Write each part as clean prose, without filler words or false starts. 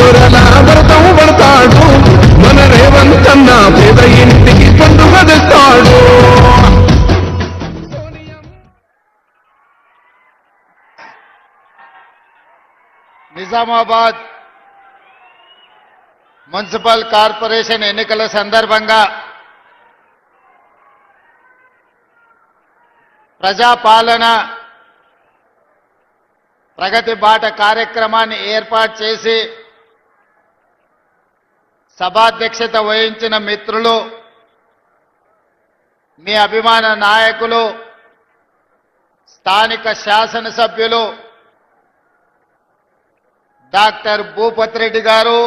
దొరల వ్రతం పడతాడు మన రేవంతన్న పేద ఇంటికి పండుగ తెస్తాడు. నిజామాబాద్ మున్సిపల్ కార్పొరేషన్ ఎన్నికల సందర్భంగా ప్రజాపాలన ప్రగతి బాట కార్యక్రమాన్ని ఏర్పాటు చేసి సభాధ్యక్షత వహించిన మిత్రులు, మీ అభిమాన నాయకులు, స్థానిక శాసనసభ్యులు డాక్టర్ భూపతి రెడ్డి గారు,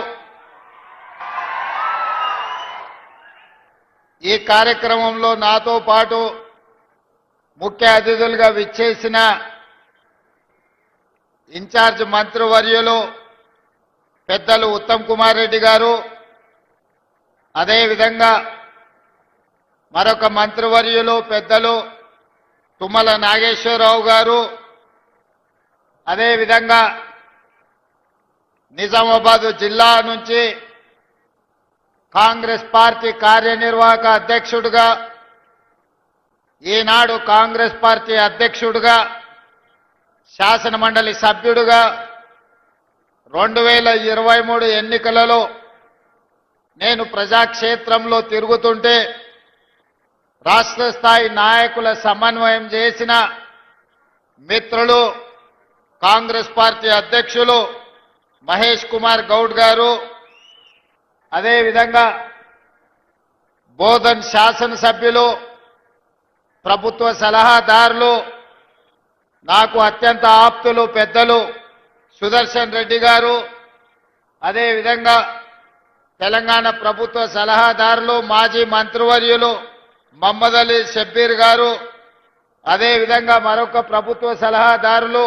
ఈ కార్యక్రమంలో నాతో పాటు ముఖ్య అతిథులుగా విచ్చేసిన ఇన్ఛార్జ్ మంత్రివర్యులు పెద్దలు ఉత్తమ్ కుమార్ రెడ్డి గారు, అదేవిధంగా మరొక మంత్రివర్యులు పెద్దలు తుమ్మల నాగేశ్వరరావు గారు, అదేవిధంగా నిజామాబాద్ జిల్లా నుంచి కాంగ్రెస్ పార్టీ కార్యనిర్వాహక అధ్యక్షుడిగా, ఈనాడు కాంగ్రెస్ పార్టీ అధ్యక్షుడిగా, శాసనమండలి సభ్యుడిగా 2023 ఎన్నికలలో నేను ప్రజాక్షేత్రంలో తిరుగుతుంటే రాష్ట్ర స్థాయి నాయకుల సమన్వయం చేసిన మిత్రులు కాంగ్రెస్ పార్టీ అధ్యక్షులు మహేష్ కుమార్ గౌడ్ గారు, అదేవిధంగా బోధన్ శాసనసభ్యులు, ప్రభుత్వ సలహాదారులు, నాకు అత్యంత ఆప్తులు పెద్దలు సుదర్శన్ రెడ్డి గారు, అదేవిధంగా తెలంగాణ ప్రభుత్వ సలహాదారులు మాజీ మంత్రివర్యులు మహమ్మద్ అలీ షబ్బీర్ గారు, అదేవిధంగా మరొక ప్రభుత్వ సలహాదారులు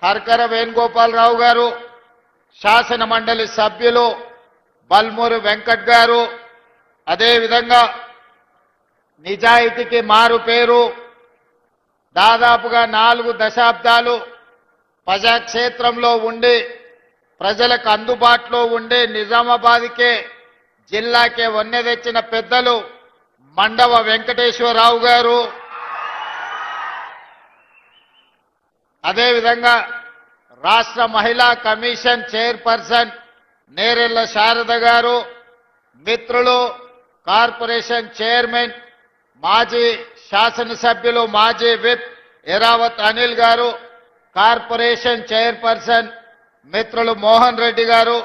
హర్కర వేణుగోపాలరావు గారు, శాసన మండలి సభ్యులు బల్మూరు వెంకట్ గారు, అదేవిధంగా నిజాయితీకి మారు పేరు, దాదాపుగా 4 దశాబ్దాలు ప్రజాక్షేత్రంలో ఉండి ప్రజలకు అందుబాటులో ఉండే నిజామాబాద్కే జిల్లాకే వన్నె తెచ్చిన పెద్దలు మండవ వెంకటేశ్వరరావు గారు, అదేవిధంగా రాష్ట్ర మహిళా కమిషన్ చైర్పర్సన్ నేరెళ్ల శారద గారు, మిత్రులు కార్పొరేషన్ చైర్మన్ మాజీ శాసనసభ్యులు మాజీ విప్ ఎరావత్ అనిల్ గారు, కార్పొరేషన్ చైర్పర్సన్ మిత్రులు మోహన్ రెడ్డి గారు,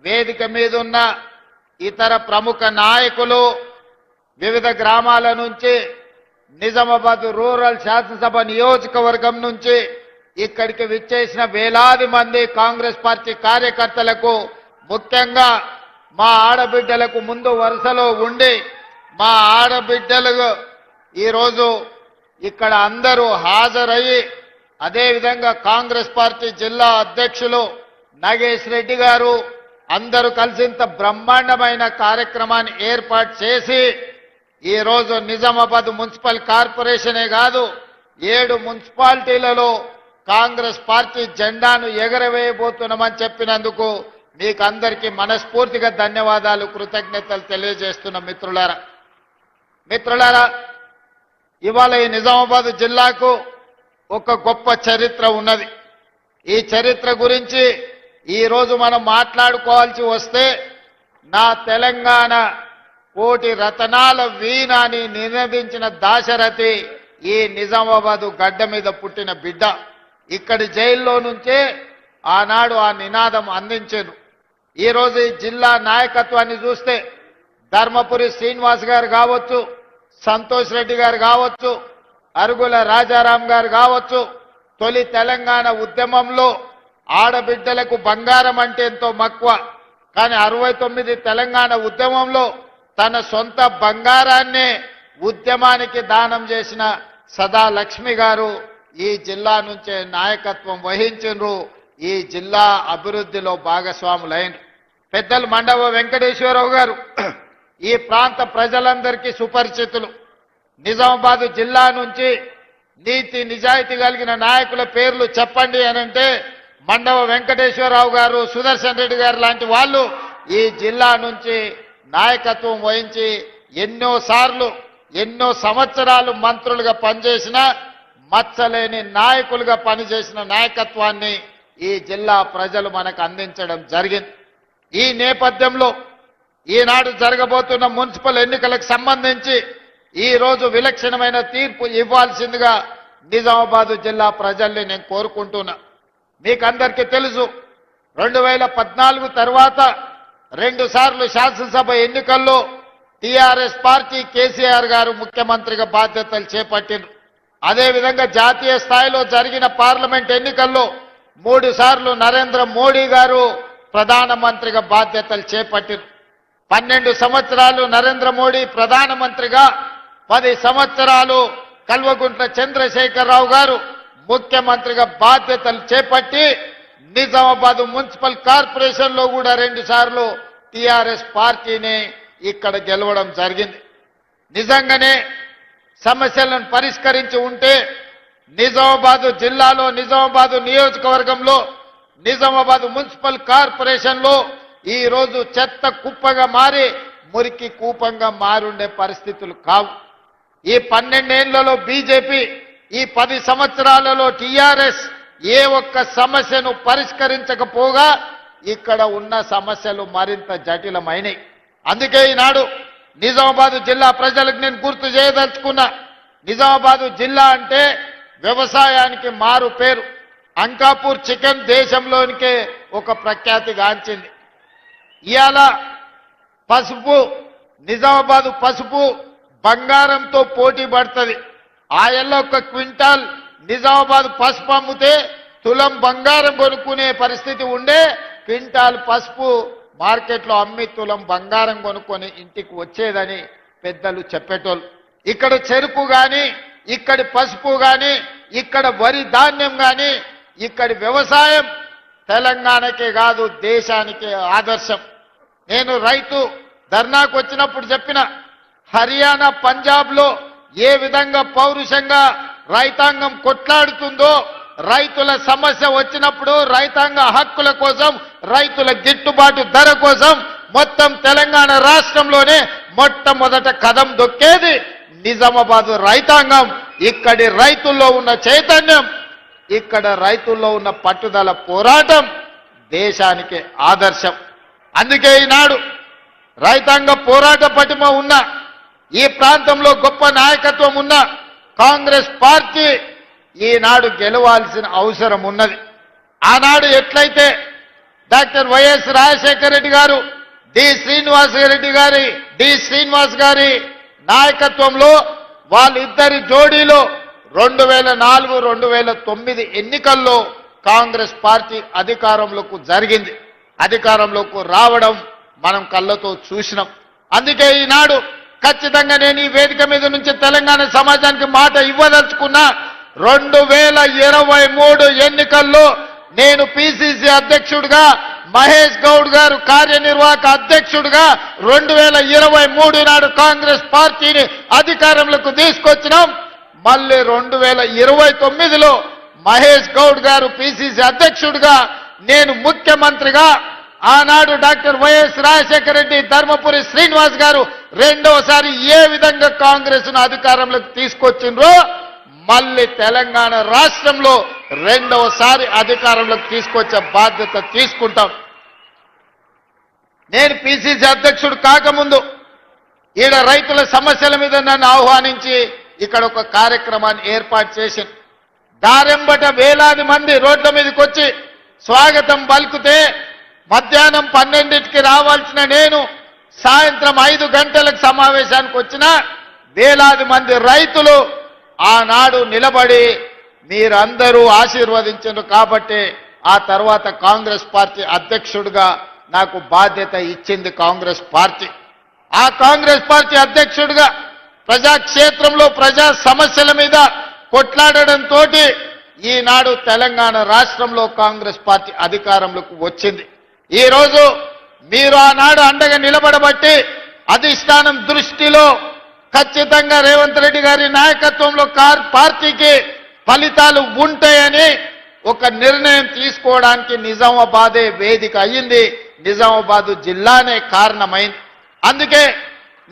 వేదిక మీద ఉన్న ఇతర ప్రముఖ నాయకులు, వివిధ గ్రామాల నుంచి నిజామాబాద్ రూరల్ శాసనసభ నియోజకవర్గం నుంచి ఇక్కడికి విచ్చేసిన వేలాది మంది కాంగ్రెస్ పార్టీ కార్యకర్తలకు, ముఖ్యంగా మా ఆడబిడ్డలకు ముందు వరుసలో ఉండి మా ఆడబిడ్డలకు ఈరోజు ఇక్కడ అందరూ హాజరయ్యి, అదేవిధంగా కాంగ్రెస్ పార్టీ జిల్లా అధ్యక్షులు నాగేష్ రెడ్డి గారు అందరూ కలిసి ఇంత బ్రహ్మాండమైన కార్యక్రమాన్ని ఏర్పాటు చేసి ఈరోజు నిజామాబాద్ మున్సిపల్ కార్పొరేషనే కాదు 7 మున్సిపాలిటీలలో కాంగ్రెస్ పార్టీ జెండాను ఎగరవేయబోతున్నామని చెప్పినందుకు మీకు అందరికీ మనస్ఫూర్తిగా ధన్యవాదాలు, కృతజ్ఞతలు తెలియజేస్తున్న మిత్రులారా, ఇవాళ ఈ నిజామాబాద్ జిల్లాకు ఒక గొప్ప చరిత్ర ఉన్నది. ఈ చరిత్ర గురించి ఈరోజు మనం మాట్లాడుకోవాల్సి వస్తే నా తెలంగాణ కోటి రతనాల వీణ అని నినదించిన దాశరథి ఈ నిజామాబాదు గడ్డ మీద పుట్టిన బిడ్డ. ఇక్కడి జైల్లో నుంచే ఆనాడు ఆ నినాదం అందించారు. ఈరోజు ఈ జిల్లా నాయకత్వాన్ని చూస్తే ధర్మపురి శ్రీనివాస్ గారు కావచ్చు, సంతోష్ రెడ్డి గారు కావచ్చు, అరుగుల రాజారాం గారు కావచ్చు, తొలి తెలంగాణ ఉద్యమంలో ఆడబిడ్డలకు బంగారం అంటే ఎంతో మక్కువ, కానీ 69 తెలంగాణ ఉద్యమంలో తన సొంత బంగారాన్నే ఉద్యమానికి దానం చేసిన సదా లక్ష్మి గారు ఈ జిల్లా నుంచే నాయకత్వం వహించారు. ఈ జిల్లా అభివృద్ధిలో భాగస్వాములైన పెద్దలు మండవ వెంకటేశ్వరరావు గారు ఈ ప్రాంత ప్రజలందరికీ సుపరిచితులు. నిజామాబాద్ జిల్లా నుంచి నీతి నిజాయితీ కలిగిన నాయకుల పేర్లు చెప్పండి అనంటే మండవ వెంకటేశ్వరరావు గారు, సుదర్శన్ రెడ్డి గారు లాంటి వాళ్ళు ఈ జిల్లా నుంచి నాయకత్వం వహించి ఎన్నో సంవత్సరాలు మంత్రులుగా పనిచేసిన మచ్చలేని నాయకులుగా పనిచేసిన నాయకత్వాన్ని ఈ జిల్లా ప్రజలు మనకు అందించడం జరిగింది. ఈ నేపథ్యంలో ఈనాడు జరగబోతున్న మున్సిపల్ ఎన్నికలకు సంబంధించి ఈ రోజు విలక్షణమైన తీర్పు ఇవ్వాల్సిందిగా నిజామాబాద్ జిల్లా ప్రజల్ని నేను కోరుకుంటున్నా. మీకందరికీ తెలుసు 2014 తర్వాత 2 సార్లు శాసనసభ ఎన్నికల్లో టీఆర్ఎస్ పార్టీ కేసీఆర్ గారు ముఖ్యమంత్రిగా బాధ్యతలు చేపట్టారు. అదేవిధంగా జాతీయ స్థాయిలో జరిగిన పార్లమెంట్ ఎన్నికల్లో 3 సార్లు నరేంద్ర మోడీ గారు ప్రధానమంత్రిగా బాధ్యతలు చేపట్టారు. 12 సంవత్సరాలు నరేంద్ర మోడీ ప్రధానమంత్రిగా, 10 సంవత్సరాలు కల్వకుంట్ల చంద్రశేఖరరావు గారు ముఖ్యమంత్రిగా బాధ్యతలు చేపట్టి నిజామాబాద్ మున్సిపల్ కార్పొరేషన్ లో కూడా 2 సార్లు టీఆర్ఎస్ పార్టీని ఇక్కడ గెలవడం జరిగింది. నిజంగానే సమస్యలను పరిష్కరించి ఉంటే నిజామాబాద్ జిల్లాలో, నిజామాబాద్ నియోజకవర్గంలో, నిజామాబాద్ మున్సిపల్ కార్పొరేషన్ లో ఈ రోజు చెత్త కుప్పగా మారి మురికి కూపంగా మారుండే పరిస్థితులు కావు. ఈ 12 ఏళ్లలో బీజేపీ, ఈ 10 సంవత్సరాలలో టీఆర్ఎస్ ఏ ఒక్క సమస్యను పరిష్కరించకపోగా ఇక్కడ ఉన్న సమస్యలు మరింత జటిలమైనవి. అందుకే ఈనాడు నిజామాబాద్ జిల్లా ప్రజలకు నేను గుర్తు చేయదలుచుకున్నా. నిజామాబాద్ జిల్లా అంటే వ్యవసాయానికి మారు పేరు. అంకాపూర్ చికెన్ దేశంలోనికే ఒక ప్రఖ్యాతి గాంచింది. ఇవాళ పసుపు, నిజామాబాద్ పసుపు బంగారంతో పోటీ పడుతుంది. ఆయల్లో 1 క్వింటాల్ నిజామాబాద్ పసుపు అమ్మితే తులం బంగారం కొనుక్కునే పరిస్థితి ఉండే, క్వింటాల్ పసుపు మార్కెట్లో అమ్మి తులం బంగారం కొనుక్కొని ఇంటికి వచ్చేదని పెద్దలు చెప్పేటోళ్ళు. ఇక్కడ చెరుకు కానీ, ఇక్కడి పసుపు కానీ, ఇక్కడ వరి ధాన్యం కానీ, ఇక్కడి వ్యవసాయం తెలంగాణకే కాదు దేశానికే ఆదర్శం. నేను రైతు ధర్నాకు వచ్చినప్పుడు చెప్పిన, హర్యానా, పంజాబ్లో ఏ విధంగా పౌరుషంగా రైతాంగం కొట్లాడుతుందో, రైతుల సమస్య వచ్చినప్పుడు రైతాంగ హక్కుల కోసం, రైతుల గిట్టుబాటు ధర కోసం మొత్తం తెలంగాణ రాష్ట్రంలోనే మొట్టమొదట కదం దొక్కేది నిజామాబాద్ రైతాంగం. ఇక్కడి రైతుల్లో ఉన్న చైతన్యం, ఇక్కడ రైతుల్లో ఉన్న పట్టుదల, పోరాటం దేశానికి ఆదర్శం. అందుకే ఈనాడు రైతాంగ పోరాట పటిమ ఉన్న, ఈ ప్రాంతంలో గొప్ప నాయకత్వం ఉన్న కాంగ్రెస్ పార్టీ ఈనాడు గెలవాల్సిన అవసరం ఉన్నది. ఆనాడు ఎట్లయితే డాక్టర్ వైఎస్ రాజశేఖర రెడ్డి గారు, డి శ్రీనివాస్ గారి నాయకత్వంలో వాళ్ళిద్దరి జోడీలో 2004, 2009 ఎన్నికల్లో కాంగ్రెస్ పార్టీ అధికారంలోకి రావడం మనం కళ్ళతో చూసినాం. అందుకే ఈనాడు ఖచ్చితంగా నేను ఈ వేదిక మీద నుంచి తెలంగాణ సమాజానికి మాట ఇవ్వదలుచుకున్నా. 2023 ఎన్నికల్లో నేను పిసిసి అధ్యక్షుడిగా, మహేష్ గౌడ్ గారు కార్యనిర్వాహక అధ్యక్షుడిగా 2023 నాడు కాంగ్రెస్ పార్టీని అధికారంలోకి తీసుకొచ్చినాం. మళ్ళీ 2029లో మహేష్ గౌడ్ గారు పిసిసి అధ్యక్షుడిగా, నేను ముఖ్యమంత్రిగా, ఆనాడు డాక్టర్ వైఎస్ రాజశేఖర రెడ్డి, ధర్మపురి శ్రీనివాస్ గారు రెండోసారి ఏ విధంగా కాంగ్రెస్ ను అధికారంలోకి తీసుకొచ్చిండ్రో మళ్ళీ తెలంగాణ రాష్ట్రంలో రెండోసారి అధికారంలోకి తీసుకొచ్చే బాధ్యత తీసుకుంటాం. నేను పిసిసి అధ్యక్షుడు కాకముందు ఈడ రైతుల సమస్యల మీద నన్ను ఆహ్వానించి ఇక్కడ ఒక కార్యక్రమాన్ని ఏర్పాటు చేసింది. దారెంబట వేలాది మంది రోడ్ల మీదకి వచ్చి స్వాగతం పలుకుతే మధ్యాహ్నం 12కి రావాల్సిన నేను సాయంత్రం 5 గంటలకు సమావేశానికి వచ్చిన వేలాది మంది రైతులు ఆనాడు నిలబడి మీరందరూ ఆశీర్వదించారు కాబట్టి ఆ తర్వాత కాంగ్రెస్ పార్టీ అధ్యక్షుడిగా నాకు బాధ్యత ఇచ్చింది కాంగ్రెస్ పార్టీ. ఆ కాంగ్రెస్ పార్టీ అధ్యక్షుడిగా ప్రజాక్షేత్రంలో ప్రజా సమస్యల మీద కొట్లాడడంతో ఈనాడు తెలంగాణ రాష్ట్రంలో కాంగ్రెస్ పార్టీ అధికారంలోకి వచ్చింది. ఈ రోజు మీరు ఆనాడు అండగా నిలబడబట్టి అధిష్టానం దృష్టిలో ఖచ్చితంగా రేవంత్ రెడ్డి గారి నాయకత్వంలో పార్టీకి ఫలితాలు ఉంటాయని ఒక నిర్ణయం తీసుకోవడానికి నిజామాబాదే వేదిక అయ్యింది, నిజామాబాద్ జిల్లానే కారణమైంది. అందుకే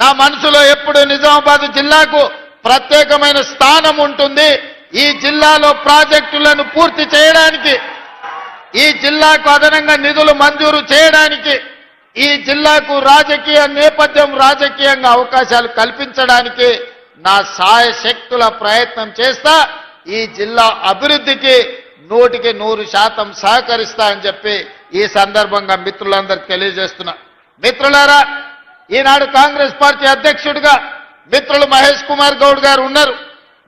నా మనసులో ఎప్పుడు నిజామాబాద్ జిల్లాకు ప్రత్యేకమైన స్థానం ఉంటుంది. ఈ జిల్లాలో ప్రాజెక్టులను పూర్తి చేయడానికి, ఈ జిల్లాకు అదనంగా నిధులు మంజూరు చేయడానికి, ఈ జిల్లాకు రాజకీయ నేపథ్యం, రాజకీయంగా అవకాశాలు కల్పించడానికి నా శాయశక్తుల ప్రయత్నం చేస్తా. ఈ జిల్లా అభివృద్ధికి 100% సహకరిస్తా అని చెప్పి ఈ సందర్భంగా మిత్రులందరికీ తెలియజేస్తున్నా. మిత్రులారా, ఈనాడు కాంగ్రెస్ పార్టీ అధ్యక్షుడిగా మిత్రులు మహేష్ కుమార్ గౌడ్ గారు ఉన్నారు.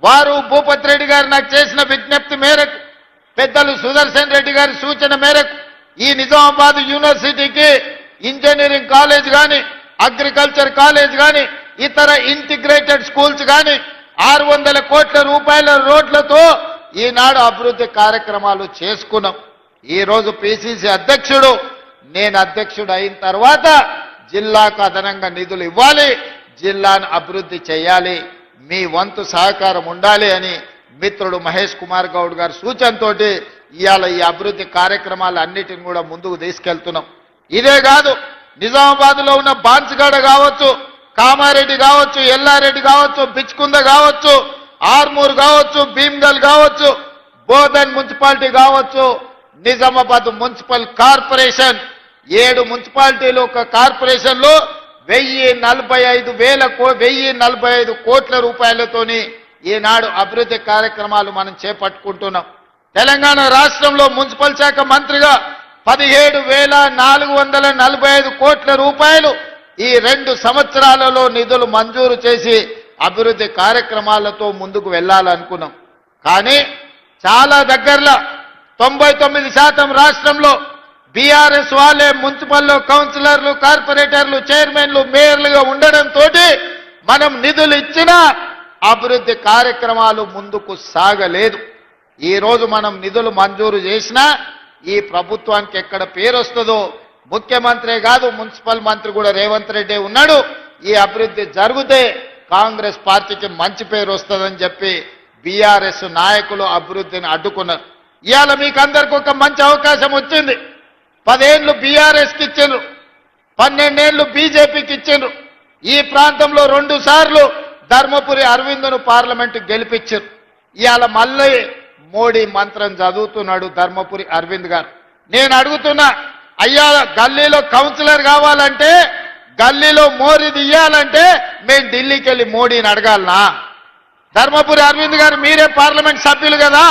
వారు భూపతి రెడ్డి గారు నాకు చేసిన విజ్ఞప్తి మేరకు, పెద్దలు సుదర్శన్ రెడ్డి గారి సూచన మేరకు ఈ నిజామాబాద్ యూనివర్సిటీకి ఇంజనీరింగ్ కాలేజ్ కానీ, అగ్రికల్చర్ కాలేజ్ కానీ, ఇతర ఇంటిగ్రేటెడ్ స్కూల్స్ కానీ 600 కోట్ల రూపాయల రోడ్లతో ఈనాడు అభివృద్ధి కార్యక్రమాలు చేసుకున్నాం. ఈరోజు పిసిసి అధ్యక్షుడు, నేను అధ్యక్షుడు అయిన తర్వాత జిల్లాకు అదనంగా నిధులు ఇవ్వాలి, జిల్లాను అభివృద్ధి చేయాలి, మీ వంతు సహకారం ఉండాలి అని మిత్రుడు మహేష్ కుమార్ గౌడ్ గారి సూచనతోటి ఇవాళ ఈ అభివృద్ధి కార్యక్రమాలు అన్నిటిని కూడా ముందుకు తీసుకెళ్తున్నాం. ఇదే కాదు, నిజామాబాద్లో ఉన్న బాన్స్గడ కావచ్చు, కామారెడ్డి కావచ్చు, ఎల్లారెడ్డి కావచ్చు, బిచ్కుంద కావచ్చు, ఆర్మూర్ కావచ్చు, భీమ్గల్ కావచ్చు, బోధన్ మున్సిపాలిటీ కావచ్చు, నిజామాబాద్ మున్సిపల్ కార్పొరేషన్ 7 మున్సిపాలిటీలు ఒక కార్పొరేషన్లో 1045 కోట్ల రూపాయలతోని ఈనాడు అభివృద్ధి కార్యక్రమాలు మనం చేపట్టుకుంటున్నాం. తెలంగాణ రాష్ట్రంలో మున్సిపల్ శాఖ మంత్రిగా 17,445 కోట్ల రూపాయలు ఈ 2 సంవత్సరాలలో నిధులు మంజూరు చేసి అభివృద్ధి కార్యక్రమాలతో ముందుకు వెళ్ళాలనుకున్నాం. కానీ చాలా దగ్గరలో 99% రాష్ట్రంలో బీఆర్ఎస్ వాళ్ళే మున్సిపల్లో కౌన్సిలర్లు, కార్పొరేటర్లు, చైర్మన్లు, మేయర్లుగా ఉండడంతో మనం నిధులు ఇచ్చినా అభివృద్ధి కార్యక్రమాలు ముందుకు సాగలేదు. ఈరోజు మనం నిధులు మంజూరు చేసినా ఈ ప్రభుత్వానికి ఎక్కడ పేరు వస్తుందో, ముఖ్యమంత్రే కాదు మున్సిపల్ మంత్రి కూడా రేవంత్ రెడ్డి ఉన్నాడు, ఈ అభివృద్ధి జరిగితే కాంగ్రెస్ పార్టీకి మంచి పేరు వస్తుందని చెప్పి బీఆర్ఎస్ నాయకులు అభివృద్ధిని అడ్డుకున్నారు. ఇవాళ మీకు అందరికి ఒక మంచి అవకాశం వచ్చింది. 10 ఏళ్ళు బీఆర్ఎస్కి ఇచ్చిండ్రు, 12 ఏళ్ళు బీజేపీకి ఇచ్చిండ్రు. ఈ ప్రాంతంలో 2 సార్లు ధర్మపురి అరవింద్ను పార్లమెంటు గెలిపించారు. ఇవాళ మళ్ళీ మోడీ మంత్రం చదువుతున్నాడు ధర్మపురి అరవింద్ గారు. నేను అడుగుతున్నా, అయ్యా గల్లీలో కౌన్సిలర్ కావాలంటే, గల్లీలో మోరీ తీయాలంటే మేము ఢిల్లీకి వెళ్ళి మోడీని అడగాలనా? ధర్మపురి అరవింద్ గారు మీరే పార్లమెంట్ సభ్యులు కదా,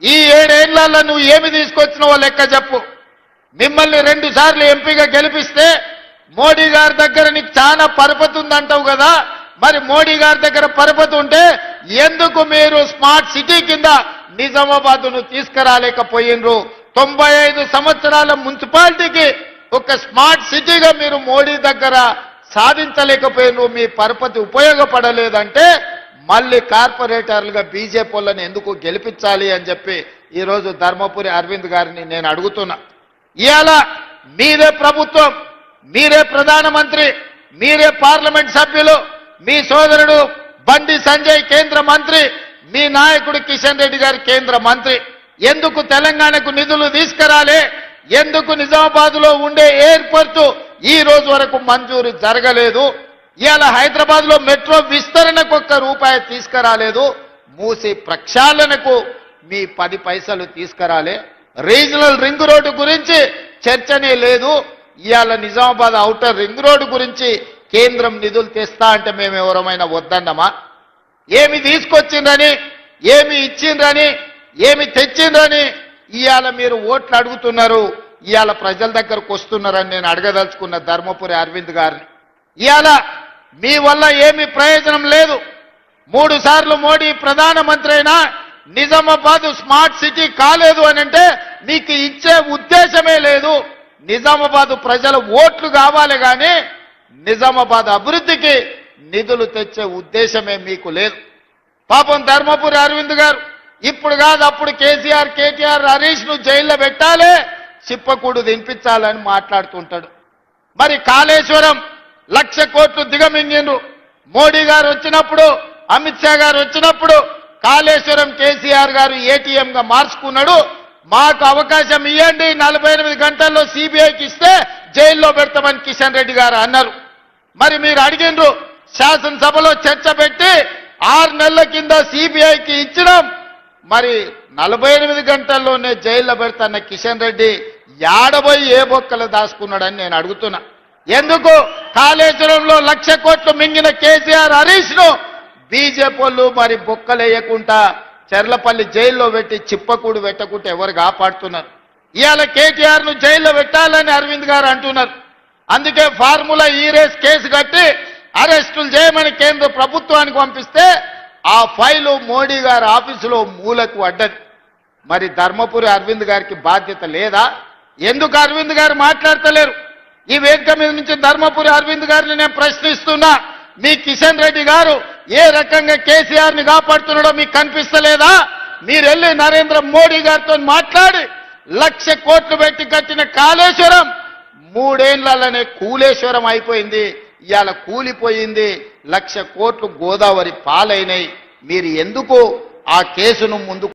ఈ 7 ఏళ్లలో నువ్వు ఏమి తీసుకొచ్చినావో లెక్క చెప్పు. మిమ్మల్ని 2 సార్లు ఎంపీగా గెలిపిస్తే మోడీ గారి దగ్గర నీకు చాలా పరపతి ఉందంటావు కదా, మరి మోడీ గారి దగ్గర పరపతి ఉంటే ఎందుకు మీరు స్మార్ట్ సిటీ కింద నిజామాబాద్ను తీసుకురాలేకపోయినరు? 95 సంవత్సరాల మున్సిపాలిటీకి ఒక స్మార్ట్ సిటీగా మీరు మోడీ దగ్గర సాధించలేకపోయినరు, మీ పరపతి ఉపయోగపడలేదంటే మళ్ళీ కార్పొరేటర్లుగా బీజేపీ వాళ్ళని ఎందుకు గెలిపించాలి అని చెప్పి ఈరోజు ధర్మపురి అరవింద్ గారిని నేను అడుగుతున్నా. ఇవాళ మీరే ప్రభుత్వం, మీరే ప్రధానమంత్రి, మీరే పార్లమెంట్ సభ్యులు, మీ సోదరుడు బండి సంజయ్ కేంద్ర మంత్రి, మీ నాయకుడు కిషన్ రెడ్డి గారి కేంద్ర మంత్రి. ఎందుకు తెలంగాణకు నిధులు తీసుకురాలే? ఎందుకు నిజామాబాద్లో ఉండే ఎయిర్పోర్టు ఈ రోజు వరకు మంజూరు జరగలేదు? ఇవాళ హైదరాబాద్లో మెట్రో విస్తరణకు ₹1 తీసుకురాలేదు. మూసి ప్రక్షాళనకు మీ 10 పైసలు తీసుకురాలే. రీజనల్ రింగ్ రోడ్డు గురించి చర్చనే లేదు. ఇవాళ నిజామాబాద్ ఔటర్ రింగ్ రోడ్డు గురించి కేంద్రం నిధులు తెస్తా అంటే మేము ఎవరమైనా వద్దన్నమా? ఏమి తీసుకొచ్చిండ్రని, ఏమి ఇచ్చిండ్రని, ఏమి తెచ్చిండ్రని ఇవాళ మీరు ఓట్లు అడుగుతున్నారు, ఇవాళ ప్రజల దగ్గరకు వస్తున్నారని నేను అడగదలుచుకున్న ధర్మపురి అరవింద్ గారిని. ఇవాళ మీ వల్ల ఏమి ప్రయోజనం లేదు. 3 సార్లు మోడీ ప్రధానమంత్రి అయినా నిజామాబాద్ స్మార్ట్ సిటీ కాలేదు అని అంటే మీకు ఇచ్చే ఉద్దేశమే లేదు. నిజామాబాద్ ప్రజల ఓట్లు కావాలి కానీ నిజామాబాద్ అభివృద్ధికి నిధులు తెచ్చే ఉద్దేశమే మీకు లేదు. పాపం ధర్మపురి అరవింద్ గారు ఇప్పుడు కాదు అప్పుడు కేసీఆర్, కేటీఆర్, హరీష్ ను జైల్లో పెట్టాలి, చిప్పకూడు తినిపించాలని మాట్లాడుతుంటాడు. మరి కాళేశ్వరం 1,00,000 కోట్లు దిగమింగిండ్రు. మోడీ గారు వచ్చినప్పుడు, అమిత్ షా గారు వచ్చినప్పుడు కాళేశ్వరం కేసీఆర్ గారు ఏటీఎంగా మార్చుకున్నాడు. మాకు అవకాశం ఇవ్వండి, 48 గంటల్లో సిబిఐకి ఇస్తే జైల్లో పెడతామని కిషన్ రెడ్డి గారు అన్నారు. మరి మీరు అడిగినరు, శాసనసభలో చర్చ పెట్టి 6 నెలల కింద సిబిఐకి ఇచ్చినాం. మరి 48 గంటల్లోనే జైల్లో పెడతాన్న కిషన్ రెడ్డి యాడబోయి ఏ బొక్కలు దాచుకున్నాడని నేను అడుగుతున్నా. ఎందుకు కాళేశ్వరంలో 1,00,000 కోట్లు మింగిన కేసీఆర్ హరీష్ ను బీజేపీ వాళ్ళు మరి బొక్కలేయకుండా చెర్లపల్లి జైల్లో పెట్టి చిప్పకూడు పెట్టకుంటే ఎవరు కాపాడుతున్నారు? ఇవాళ కేటీఆర్ ను జైల్లో పెట్టాలని అరవింద్ గారు అంటున్నారు. అందుకే ఫార్ములా ఈ రేస్ కేసు కట్టి అరెస్టులు చేయమని కేంద్ర ప్రభుత్వానికి పంపిస్తే ఆ ఫైలు మోడీ గారి ఆఫీసులో మూలకు అడ్డది. మరి ధర్మపురి అరవింద్ గారికి బాధ్యత లేదా? ఎందుకు అరవింద్ గారు మాట్లాడతలేరు? ఈ వేదిక మీద నుంచి ధర్మపురి అరవింద్ గారిని నేను ప్రశ్నిస్తున్నా. మీ కిషన్ రెడ్డి గారు ఏ రకంగా కేసీఆర్ ని కాపాడుతున్నాడో మీకు కనిపిస్తలేదా? మీరు వెళ్ళి నరేంద్ర మోడీ గారితో మాట్లాడి 1,00,000 కోట్లు పెట్టి కట్టిన కాళేశ్వరం 3 ఏళ్లలోనే కూలేశ్వరం అయిపోయింది. ఇవాళ కూలిపోయింది. 1,00,000 కోట్లు గోదావరి పాలైనాయి. మీరు ఎందుకు ఆ కేసును ముందు